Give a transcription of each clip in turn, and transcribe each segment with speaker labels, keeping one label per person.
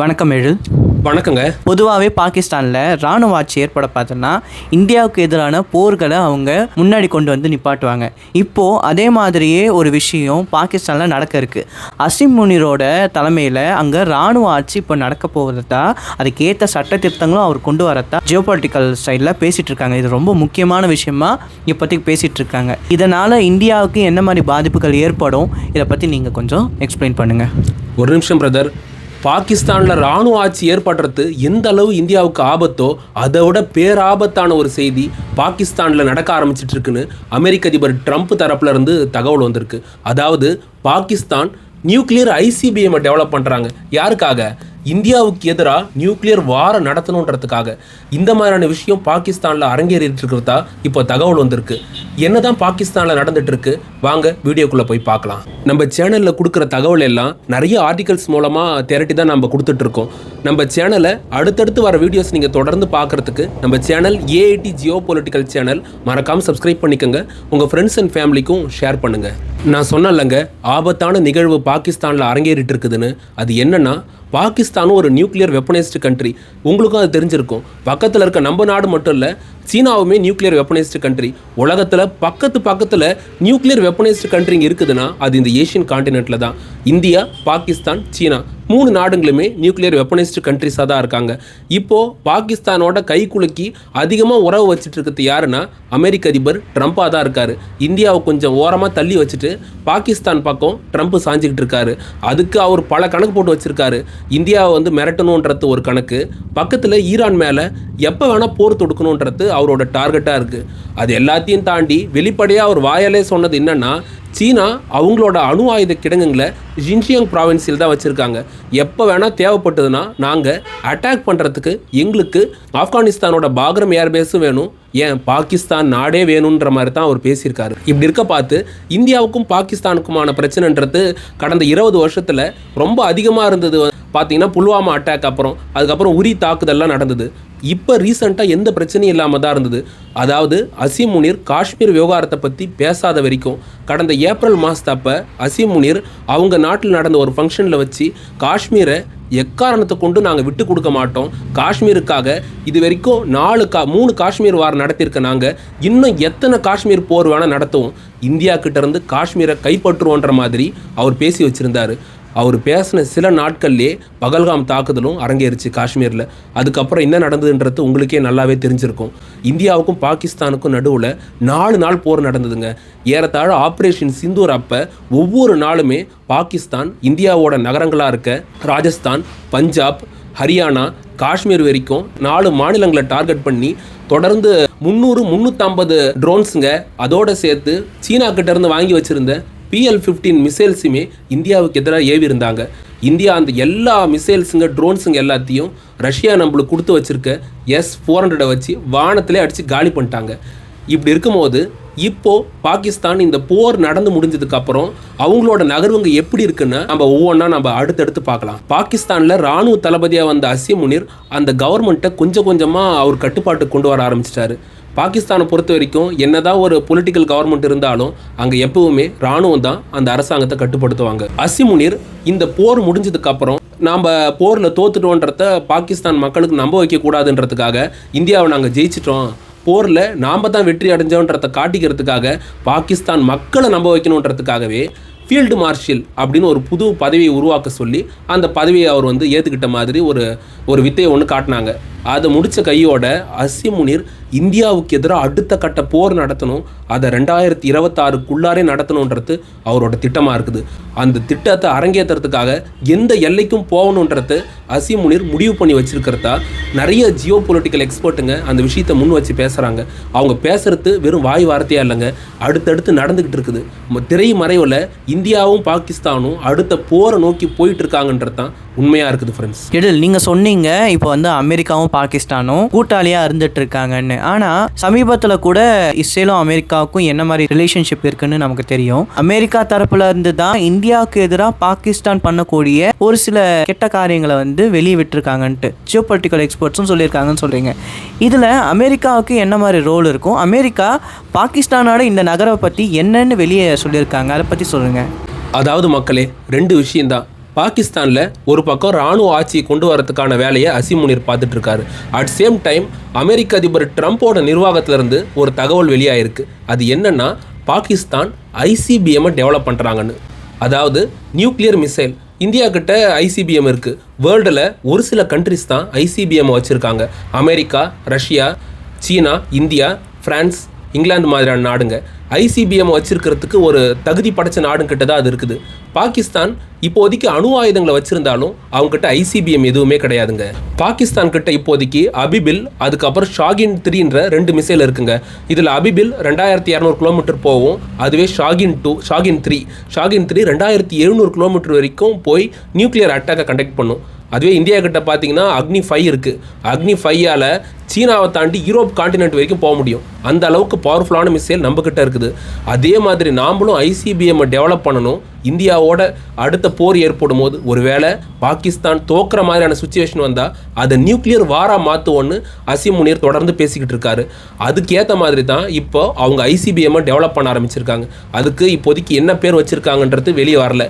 Speaker 1: வணக்கம் எழில்.
Speaker 2: வணக்கங்க.
Speaker 1: பொதுவாகவே பாகிஸ்தானில் இராணுவ ஆட்சி ஏற்பட பார்த்தோன்னா இந்தியாவுக்கு எதிரான போர்களை அவங்க முன்னாடி கொண்டு வந்து நிப்பாட்டுவாங்க. இப்போது அதே மாதிரியே ஒரு விஷயம் பாகிஸ்தானில் நடக்க இருக்குது. அசிம் முனிரோட தலைமையில் அங்கே இராணுவ ஆட்சி இப்போ நடக்க போவதா, அதுக்கேற்ற சட்ட திருத்தங்களும் அவர் கொண்டு வரதா ஜியோபாலிட்டிக்கல் சைடில் பேசிகிட்டு இருக்காங்க. இது ரொம்ப முக்கியமான விஷயமா இப்போதைக்கு பேசிகிட்டு இருக்காங்க. இதனால் இந்தியாவுக்கு என்ன மாதிரி பாதிப்புகள் ஏற்படும், இதை பற்றி நீங்கள் கொஞ்சம் எக்ஸ்பிளைன் பண்ணுங்கள்.
Speaker 2: ஒரு நிமிஷம் பிரதர். பாகிஸ்தானில் இராணுவ ஆட்சி ஏற்படுறது எந்த அளவு இந்தியாவுக்கு ஆபத்தோ அதை விட பேராபத்தான ஒரு செய்தி பாகிஸ்தானில் நடக்க ஆரம்பிச்சிட்டு இருக்குன்னு அமெரிக்க அதிபர் ட்ரம்ப் தரப்புல இருந்து தகவல் வந்திருக்கு. அதாவது பாகிஸ்தான் நியூக்ளியர் ஐசிபிஎம்மை டெவலப் பண்ணுறாங்க. யாருக்காக? இந்தியாவுக்கு எதிராக நியூக்ளியர் வாரை நடத்தணுன்றதுக்காக. இந்த மாதிரியான விஷயம் பாகிஸ்தானில் அரங்கேறிட்டு இருக்கிறதா இப்போ தகவல் வந்திருக்கு. என்னதான் பாகிஸ்தானில் நடந்துட்டு இருக்கு, வாங்க வீடியோக்குள்ளே போய் பார்க்கலாம். நம்ம சேனலில் கொடுக்குற தகவல் எல்லாம் நிறைய ஆர்டிகல்ஸ் மூலமாக திரட்டி தான் நம்ம கொடுத்துட்ருக்கோம். நம்ம சேனலை அடுத்தடுத்து வர வீடியோஸ் நீங்கள் தொடர்ந்து பார்க்குறதுக்கு நம்ம சேனல் ஏஐடி ஜியோபொலிட்டிக்கல் சேனல் மறக்காமல் சப்ஸ்கிரைப் பண்ணிக்கோங்க. உங்கள் ஃப்ரெண்ட்ஸ் அண்ட் ஃபேமிலிக்கும் ஷேர் பண்ணுங்கள். நான் சொன்னேன்லங்க, ஆபத்தான நிகழ்வு பாகிஸ்தானில் அரங்கேறிட்டு இருக்குதுன்னு. அது என்னன்னா, பாகிஸ்தானும் ஒரு நியூக்ளியர் வெப்பனைஸ்டு கண்ட்ரி. உங்களுக்கும் அது தெரிஞ்சிருக்கும். பக்கத்தில் இருக்க நம்ம நாடு மட்டும் இல்லை, சீனாவுமே நியூக்ளியர் வெப்பனைஸ்டு கண்ட்ரி. உலகத்தில் பக்கத்தில் நியூக்ளியர் வெப்பனைஸ்டு கண்ட்ரிங்க இருக்குதுன்னா அது இந்த ஏஷியன் காண்டினென்ட்டில் தான். இந்தியா, பாகிஸ்தான், சீனா 3 நாடுகளுமே நியூக்ளியர் வெப்பனைஸ்டு கண்ட்ரிஸாக தான் இருக்காங்க. இப்போது பாகிஸ்தானோட கை குலுக்கி அதிகமாக உறவு வச்சுட்டு இருக்கிறது யாருன்னா அமெரிக்க அதிபர் ட்ரம்ப்பாக தான் இருக்கார். இந்தியாவை கொஞ்சம் ஓரமாக தள்ளி வச்சுட்டு பாகிஸ்தான் பக்கம் ட்ரம்ப் சாஞ்சிக்கிட்டு இருக்காரு. அதுக்கு அவர் பல கணக்கு போட்டு வச்சுருக்காரு. இந்தியாவை மிரட்டணுன்றது ஒரு கணக்கு, பக்கத்தில் ஈரான் மேலே எப்போ வேணால் போர் தொடுக்கணுன்றது அவரோட டார்கெட்டாக இருக்குது. அது எல்லாத்தையும் தாண்டி வெளிப்படையாக அவர் வாயாலே சொன்னது என்னென்னா, சீனா அவங்களோட அணு ஆயுத கிடங்குங்களை ஜின்ஜியாங் ப்ராவின்ஸில் தான் வச்சுருக்காங்க. எப்போ வேணால் தேவைப்பட்டதுன்னா நாங்கள் அட்டாக் பண்ணுறதுக்கு எங்களுக்கு ஆப்கானிஸ்தானோட பாக்ரம் ஏர்பேஸும் வேணும், ஏன் பாகிஸ்தான் நாடே வேணுன்ற மாதிரி தான் அவர் பேசியிருக்காரு. இப்படி இருக்க பார்த்து இந்தியாவுக்கும் பாகிஸ்தானுக்குமான பிரச்சனைன்றது கடந்த 20 வருஷத்தில் ரொம்ப அதிகமாக இருந்தது. பார்த்தீங்கன்னா புல்வாமா அட்டாக் அதுக்கப்புறம் உரி தாக்குதல்லாம் நடந்தது. இப்போ ரீசெண்டாக எந்த பிரச்சனையும் இல்லாமல் தான் இருந்தது. அதாவது அசீம் முனீர் காஷ்மீர் விவகாரத்தை பற்றி பேசாத வரைக்கும் கடந்த ஏப்ரல் மாதத்தப்போ அசீம் முனீர் அவங்க நாட்டில் நடந்த ஒரு ஃபங்க்ஷனில் வச்சு காஷ்மீரை எக்காரணத்தை கொண்டு நாங்கள் விட்டு கொடுக்க மாட்டோம், காஷ்மீருக்காக இது வரைக்கும் 3 காஷ்மீர் வார் நடத்தியிருக்க நாங்கள் இன்னும் எத்தனை காஷ்மீர் போர் வேணால் நடத்துவோம், இந்தியா கிட்டேருந்து காஷ்மீரை கைப்பற்றுவோன்ற மாதிரி அவர் பேசி வச்சுருந்தார். அவர் பேசின சில நாட்கள்லேயே பகல்காம் தாக்குதலும் அரங்கேறிச்சு காஷ்மீரில். அதுக்கப்புறம் என்ன நடந்ததுன்றது உங்களுக்கே நல்லாவே தெரிஞ்சிருக்கும். இந்தியாவுக்கும் பாகிஸ்தானுக்கும் நடுவில் 4 நாள் போர் நடந்ததுங்க. ஏறத்தாழ ஆப்ரேஷன் சிந்தூர் அப்போ ஒவ்வொரு நாளுமே பாகிஸ்தான் இந்தியாவோட நகரங்களாக இருக்க ராஜஸ்தான், பஞ்சாப், ஹரியானா, காஷ்மீர் வரைக்கும் 4 மாநிலங்களை டார்கெட் பண்ணி தொடர்ந்து 300-350 ட்ரோன்ஸுங்க, அதோடு சேர்த்து சீனா கிட்டேருந்து வாங்கி வச்சுருந்த PL-15 மிசைல்ஸுமே இந்தியாவுக்கு எதிராக ஏவி இருந்தாங்க. இந்தியா அந்த எல்லா மிசைல்ஸுங்க, ட்ரோன்ஸுங்க எல்லாத்தையும் ரஷ்யா நம்மளுக்கு கொடுத்து வச்சுருக்க S-400 வச்சு வானத்திலே அடித்து காலி பண்ணிட்டாங்க. இப்படி இருக்கும்போது இப்போது பாகிஸ்தான் இந்த போர் நடந்து முடிஞ்சதுக்கப்புறம் அவங்களோட நகர்வுங்க எப்படி இருக்குன்னு நம்ம ஒவ்வொன்றா நம்ம அடுத்தடுத்து பார்க்கலாம். பாகிஸ்தானில் இராணுவ தளபதியாக வந்த அசீம் முனீர் அந்த கவர்மெண்ட்டை கொஞ்சம் கொஞ்சமாக அவர் கட்டுப்பாட்டுக்கு கொண்டு வர ஆரம்பிச்சிட்டாரு. பாகிஸ்தானை பொறுத்த வரைக்கும் என்னதான் ஒரு பொலிட்டிக்கல் கவர்மெண்ட் இருந்தாலும் அங்கே எப்பவுமே இராணுவம் தான் அந்த அரசாங்கத்தை கட்டுப்படுத்துவாங்க. அசீம் முனீர் இந்த போர் முடிஞ்சதுக்கப்புறம் நாம் போரில் தோத்துட்டோன்றத பாகிஸ்தான் மக்களுக்கு நம்ப வைக்கக்கூடாதுன்றதுக்காக, இந்தியாவை நாங்கள் ஜெயிச்சிட்டோம், போரில் நாம் தான் வெற்றி அடைஞ்சோன்றதை காட்டிக்கிறதுக்காக, பாகிஸ்தான் மக்களை நம்ப வைக்கணுன்றதுக்காகவே ஃபீல்டு மார்ஷல் அப்படின்னு ஒரு புது பதவியை உருவாக்க சொல்லி அந்த பதவியை அவர் ஏற்றுக்கிட்ட மாதிரி ஒரு வித்தையை ஒன்று காட்டினாங்க. அதை முடித்த கையோட அசீம் முனீர் இந்தியாவுக்கு எதிராக அடுத்த கட்ட போர் நடத்தணும், அதை 2026க்குள்ளாரே நடத்தணுன்றது அவரோட திட்டமாக இருக்குது. அந்த திட்டத்தை அரங்கேற்றுறதுக்காக எந்த எல்லைக்கும் போகணுன்றது அசீம் முனீர் முடிவு பண்ணி வச்சுருக்கிறதா நிறைய ஜியோ பொலிட்டிக்கல் எக்ஸ்பர்ட்டுங்க அந்த விஷயத்தை முன் வச்சு பேசுகிறாங்க. அவங்க பேசுகிறது வெறும் வாய் வார்த்தையாக இல்லைங்க, அடுத்தடுத்து நடந்துக்கிட்டு இருக்குது. திரை மறைவில் இந்தியாவும் பாகிஸ்தானும் அடுத்த போரை நோக்கி போயிட்டு இருக்காங்கன்றது தான் உண்மையாக இருக்குது ஃப்ரெண்ட்ஸ்.
Speaker 1: எழில், நீங்கள் சொன்னீங்க இப்போ அமெரிக்காவும் பாகிஸ்தானும் கூட்டாளியாக இருந்துட்டு இருக்காங்கன்னு. ஆனால் சமீபத்தில் கூட இஸ்ரேலும் அமெரிக்காவுக்கும் என்ன மாதிரி ரிலேஷன்ஷிப் இருக்குன்னு நமக்கு தெரியும். அமெரிக்கா தரப்புல இருந்து தான் இந்தியாவுக்கு எதிராக பாகிஸ்தான் பண்ணக்கூடிய ஒரு சில கெட்ட காரியங்களை வெளியே விட்டுருக்காங்கன்ட்டு ஜியோபொலிட்டிக்கல் எக்ஸ்பர்ட்ஸும் சொல்லியிருக்காங்கன்னு சொல்கிறீங்க. இதில் அமெரிக்காவுக்கு என்ன மாதிரி ரோல் இருக்கும்? அமெரிக்கா பாகிஸ்தானோட இந்த நகரை பற்றி என்னன்னு வெளியே சொல்லியிருக்காங்க, அதை பற்றி சொல்லுங்கள்.
Speaker 2: அதாவது மக்களே, 2 விஷயந்தான். பாகிஸ்தானில் ஒரு பக்கம் இராணுவ ஆட்சியை கொண்டு வரதுக்கான வேலையை அசீம் முனீர் பார்த்துட்டு இருக்காரு. அட் சேம் டைம் அமெரிக்க அதிபர் ட்ரம்ப்போட நிர்வாகத்திலிருந்து ஒரு தகவல் வெளியாயிருக்கு. அது என்னன்னா, பாகிஸ்தான் ஐசிபிஎம்மை டெவலப் பண்ணுறாங்கன்னு. அதாவது நியூக்ளியர் மிசைல். இந்தியா கிட்ட ஐசிபிஎம் இருக்குது. வேர்ல்டில் ஒரு சில கண்ட்ரிஸ் தான் ஐசிபிஎம் வச்சுருக்காங்க. அமெரிக்கா, ரஷ்யா, சீனா, இந்தியா, ஃப்ரான்ஸ், இங்கிலாந்து மாதிரியான நாடுங்க ஐசிபிஎம் வச்சிருக்கிறதுக்கு ஒரு தகுதி படைச்ச நாடுங்கிட்ட தான் அது இருக்குது. பாகிஸ்தான் இப்போதைக்கு அணு ஆயுதங்களை வச்சுருந்தாலும் அவங்ககிட்ட ஐசிபிஎம் எதுவுமே கிடையாதுங்க. பாகிஸ்தான் கிட்ட இப்போதைக்கு அபிபில், அதுக்கப்புறம் ஷாகின் 3ன்ற 2 மிசைல் இருக்குங்க. இதில் அபிபில் 2200 கிலோமீட்டர் போகும். அதுவே ஷாகின் 3 2700 கிலோமீட்டர் வரைக்கும் போய் நியூக்ளியர் அட்டாக்கை கண்டக்ட் பண்ணும். அதுவே இந்தியா கிட்ட பார்த்தீங்கன்னா அக்னி 5 இருக்குது. அக்னி 5ஆல் சீனாவை தாண்டி யூரோப் காண்டினென்ட் வரைக்கும் போக முடியும். அந்த அளவுக்கு பவர்ஃபுல்லான மிசைல் நம்மக்கிட்ட இருக்குது. அதே மாதிரி நாமளும் ஐசிபிஎம்மை டெவலப் பண்ணணும். இந்தியாவோட அடுத்த போர் ஏற்படும் போது ஒருவேளை பாகிஸ்தான் தோக்குற மாதிரியான சுச்சுவேஷன் வந்தால் அதை நியூக்ளியர் வாராக மாற்றுவோன்னு அசீம் முனீர் தொடர்ந்து பேசிக்கிட்டு இருக்காரு. அதுக்கேற்ற மாதிரி தான் இப்போ அவங்க ஐசிபிஎம்மை டெவலப் பண்ண ஆரம்பிச்சிருக்காங்க. அதுக்கு இப்போதைக்கு என்ன பேர் வச்சுருக்காங்கன்றது வெளியே வரல.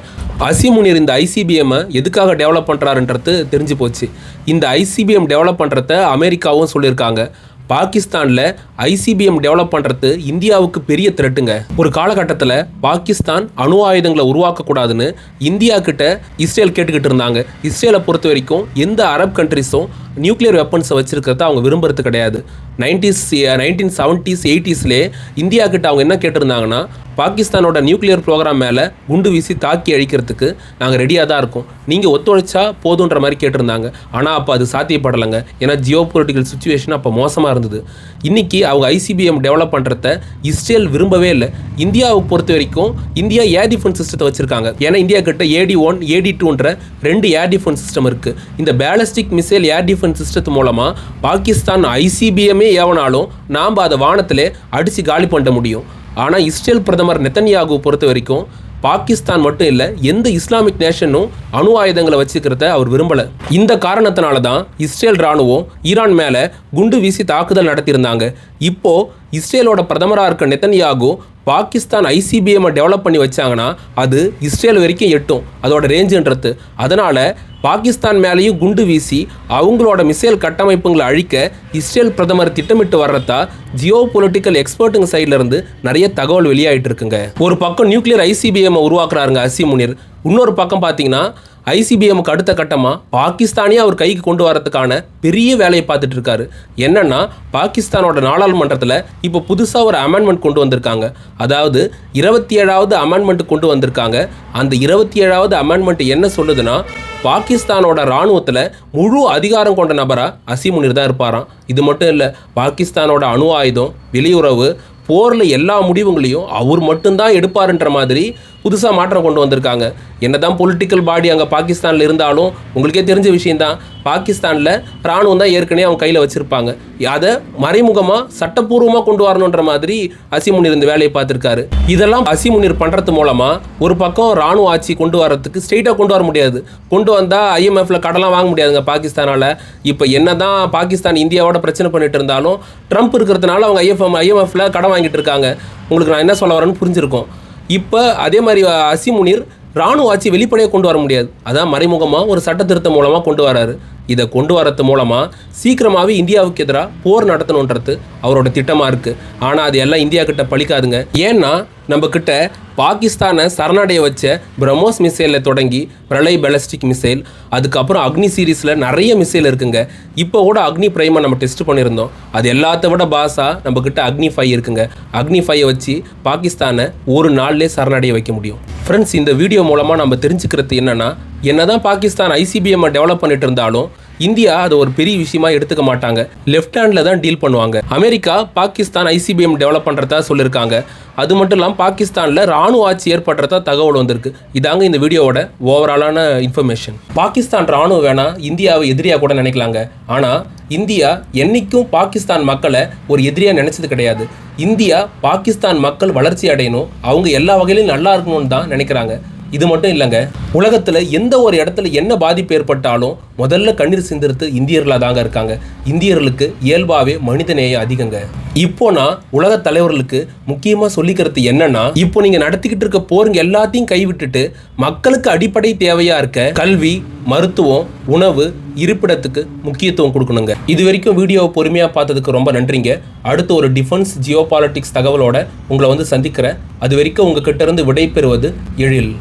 Speaker 2: அசீம் முனீர் இந்த ஐசிபிஎம்மை எதுக்காக டெவலப் பண்ணுறாருன்றது தெரிஞ்சு போச்சு. இந்த ஐசிபிஎம் டெவலப் பண்ணுறத அமெரிக்காவும் சொல்லியிருக்காங்க. பாகிஸ்தானில் ஐசிபிஎம் டெவலப் பண்ணுறது இந்தியாவுக்கு பெரிய த்ரெட்டுங்க. ஒரு காலகட்டத்தில் பாகிஸ்தான் அணு ஆயுதங்களை உருவாக்கக்கூடாதுன்னு இந்தியா கிட்ட இஸ்ரேல் கேட்டுக்கிட்டு இருந்தாங்க. இஸ்ரேலை பொறுத்த வரைக்கும் எந்த அரப் கண்ட்ரிஸும் நியூக்ளியர் வெப்பன்ஸை வச்சுருக்கிறத அவங்க விரும்புறது கிடையாது. 1970s 80sலே இந்தியா கிட்ட அவங்க என்ன கேட்டிருந்தாங்கன்னா, பாகிஸ்தானோட நியூக்ளியர் ப்ரோக்ராம் மேலே குண்டு வீசி தாக்கி அழிக்கிறதுக்கு நாங்கள் ரெடியாக தான் இருக்கோம், நீங்கள் ஒத்துழைச்சா போதுன்ற மாதிரி கேட்டிருந்தாங்க. ஆனால் அப்போ அது சாத்தியப்படலைங்க. ஏன்னா ஜியோ பொலிட்டிக்கல் சுச்சுவேஷன் அப்போ மோசமாக இருந்தது. இன்றைக்கி அவங்க ஐசிபிஎம் டெவலப் பண்ணுறத இஸ்ரேல் விரும்பவே இல்லை. இந்தியாவை பொறுத்த வரைக்கும் இந்தியா ஏர் டிஃபென்ஸ் சிஸ்டத்தை வச்சுருக்காங்க. ஏன்னா இந்தியா கிட்ட AD-1 AD-2ன்ற 2 ஏர் டிஃபென்ஸ் சிஸ்டம் இருக்குது. இந்த பேலஸ்டிக் மிசைல் ஏர் டிஃபென்ஸ் சிஸ்டத்து மூலமாக பாகிஸ்தான் ஐசிபிஎம்மே ஏவனாலும் நாம் அதை வானத்திலே அடித்து காலி பண்ண முடியும். ஆனால் இஸ்ரேல் பிரதமர் நெத்தன்யாகு பொறுத்த வரைக்கும் பாகிஸ்தான் மட்டும் இல்லை, எந்த இஸ்லாமிக் நேஷனும் அணு ஆயுதங்களை வச்சுக்கிறத அவர் விரும்பலை. இந்த காரணத்தினால தான் இஸ்ரேல் இராணுவம் ஈரான் மேலே குண்டு வீசி தாக்குதல் நடத்தியிருந்தாங்க. இப்போது இஸ்ரேலோட பிரதமராக இருக்க நெத்தன்யாகு பாகிஸ்தான் ஐசிபிஎம்மை டெவலப் பண்ணி வச்சாங்கன்னா அது இஸ்ரேல் வரைக்கும் எட்டும் அதோட ரேஞ்சுன்றது. அதனால் பாகிஸ்தான் மேலேயும் குண்டு வீசி அவங்களோட மிசைல் கட்டமைப்புங்களை அழிக்க இஸ்ரேல் பிரதமர் திட்டமிட்டு வர்றதா ஜியோ பொலிட்டிக்கல் எக்ஸ்பர்ட்டுங்க சைட்லேருந்து நிறைய தகவல் வெளியாகிட்டு இருக்குங்க. ஒரு பக்கம் நியூக்ளியர் ஐசிபிஎம்மை உருவாக்குறாருங்க அசீம் முனீர். இன்னொரு பக்கம் பார்த்தீங்கன்னா ஐசிபிஎம்முக்கு அடுத்த கட்டமாக பாகிஸ்தானே அவர் கைக்கு கொண்டு வரதுக்கான பெரிய வேலையை பார்த்துட்டு இருக்காரு. என்னன்னா, பாகிஸ்தானோட நாடாளுமன்றத்தில் இப்போ புதுசாக ஒரு அமெண்ட்மெண்ட் கொண்டு வந்திருக்காங்க. அதாவது 27வது அமெண்ட்மெண்ட் கொண்டு வந்திருக்காங்க. அந்த 27வது அமெண்ட்மெண்ட் என்ன சொல்லுதுன்னா, பாகிஸ்தானோட இராணுவத்தில் முழு அதிகாரம் கொண்ட நபராக அசீம் முனீர் தான் இருப்பாராம். இது மட்டும் இல்லை, பாகிஸ்தானோட அணு ஆயுதம், வெளியுறவு, போரில் எல்லா முடிவுகளையும் அவர் மட்டும்தான் எடுப்பாருன்ற மாதிரி புதுசாக மாற்றம் கொண்டு வந்திருக்காங்க. என்னதான் பொலிட்டிக்கல் பாடி அங்கே பாகிஸ்தானில் இருந்தாலும் உங்களுக்கே தெரிஞ்ச விஷயந்தான், பாகிஸ்தானில் இராணுவம் தான் ஏற்கனவே அவங்க கையில் வச்சுருப்பாங்க. அதை மறைமுகமாக சட்டப்பூர்வமாக கொண்டு வரணுன்ற மாதிரி அசீம் முனீர் இந்த வேலையை பார்த்துருக்காரு. இதெல்லாம் அசீம் முனீர் பண்ணுறது மூலமாக ஒரு பக்கம் இராணுவ ஆட்சி கொண்டு வரத்துக்கு ஸ்ட்ரெயிட்டாக கொண்டு வர முடியாது. கொண்டு வந்தால் IMFல கடலாம் வாங்க முடியாதுங்க பாகிஸ்தானால். இப்போ என்ன தான் பாகிஸ்தான் இந்தியாவோட பிரச்சனை பண்ணிட்டு இருந்தாலும் ட்ரம்ப் இருக்கிறதுனால அவங்க IMFல கடன் வாங்கிட்டு இருக்காங்க. உங்களுக்கு நான் என்ன சொல்ல வரேன்னு புரிஞ்சிருக்கோம். இப்போ அதே மாதிரி அசீம் முனீர் இராணுவ ஆட்சி வெளிப்படையாக கொண்டு வர முடியாது. அதான் மறைமுகமாக ஒரு சட்ட திருத்தம் மூலமாக கொண்டு வராரு. இதை கொண்டு வரது மூலமாக சீக்கிரமாகவே இந்தியாவுக்கு எதிராக போர் நடத்தணுன்றது அவரோட திட்டமாக இருக்குது. ஆனால் அது எல்லாம் இந்தியா கிட்ட பலிக்காதுங்க. ஏன்னா நம்மக்கிட்ட பாகிஸ்தானை சரணடைய வச்ச பிரம்மோஸ் மிசைலில் தொடங்கி பிரளய் பேலஸ்டிக் மிசைல், அதுக்கப்புறம் அக்னி சீரீஸில் நிறைய மிசைல் இருக்குங்க. இப்போ கூட அக்னி பிரைமை நம்ம டெஸ்ட் பண்ணியிருந்தோம். அது எல்லாத்த விட பாஸாக நம்மக்கிட்ட அக்னி 5 இருக்குங்க. அக்னி 5 வச்சு பாகிஸ்தானை ஒரு நாள்லேயே சரணடைய வைக்க முடியும். ஃப்ரெண்ட்ஸ், இந்த வீடியோ மூலமாக நம்ம தெரிஞ்சுக்கிறது என்னென்னா, என்னதான் பாகிஸ்தான் ஐசிபிஎம்மை டெவலப் பண்ணிட்டு இருந்தாலும் இந்தியா அதை ஒரு பெரிய விஷயமா எடுத்துக்க மாட்டாங்க. லெஃப்ட் ஹேண்டில் தான் டீல் பண்ணுவாங்க. அமெரிக்கா பாகிஸ்தான் ஐசிபிஎம் டெவலப் பண்ணுறதா சொல்லியிருக்காங்க. அது மட்டும் இல்லாமல் பாகிஸ்தானில் இராணுவ ஆட்சி ஏற்படுறதா தகவல் வந்திருக்கு. இதாங்க இந்த வீடியோவோட ஓவராலான இன்ஃபர்மேஷன். பாகிஸ்தான் இராணுவம் வேணா இந்தியாவை எதிரியாக கூட நினைக்கலாங்க. ஆனால் இந்தியா என்றைக்கும் பாகிஸ்தான் மக்களை ஒரு எதிரியாக நினச்சது கிடையாது. இந்தியா பாகிஸ்தான் மக்கள் வளர்ச்சி அடையணும், அவங்க எல்லா வகையிலும் நல்லா இருக்கணும்னு தான் நினைக்கிறாங்க. இது மட்டும் இல்லைங்க, உலகத்தில் எந்த ஒரு இடத்துல என்ன பாதிப்பு ஏற்பட்டாலும் முதல்ல கண்ணீர் சிந்துறது இந்தியர்களாக தாங்க இருக்காங்க. இந்தியர்களுக்கு இயல்பாகவே மனிதநேயம் அதிகங்க. இப்போ நான் உலக தலைவர்களுக்கு முக்கியமாக சொல்லிக்கிறது என்னன்னா, இப்போ நீங்கள் நடத்திக்கிட்டு இருக்க போருங்க எல்லாத்தையும் கைவிட்டுட்டு மக்களுக்கு அடிப்படை தேவையாக இருக்க கல்வி, மருத்துவம், உணவு, இருப்பிடத்துக்கு முக்கியத்துவம் கொடுக்கணுங்க. இது வரைக்கும் வீடியோவை பொறுமையாக பார்த்ததுக்கு ரொம்ப நன்றிங்க. அடுத்து ஒரு டிஃபென்ஸ் ஜியோ பாலிட்டிக்ஸ் தகவலோட உங்களை சந்திக்கிறேன். அது வரைக்கும் உங்ககிட்ட இருந்து விடை பெறுவது எழில்.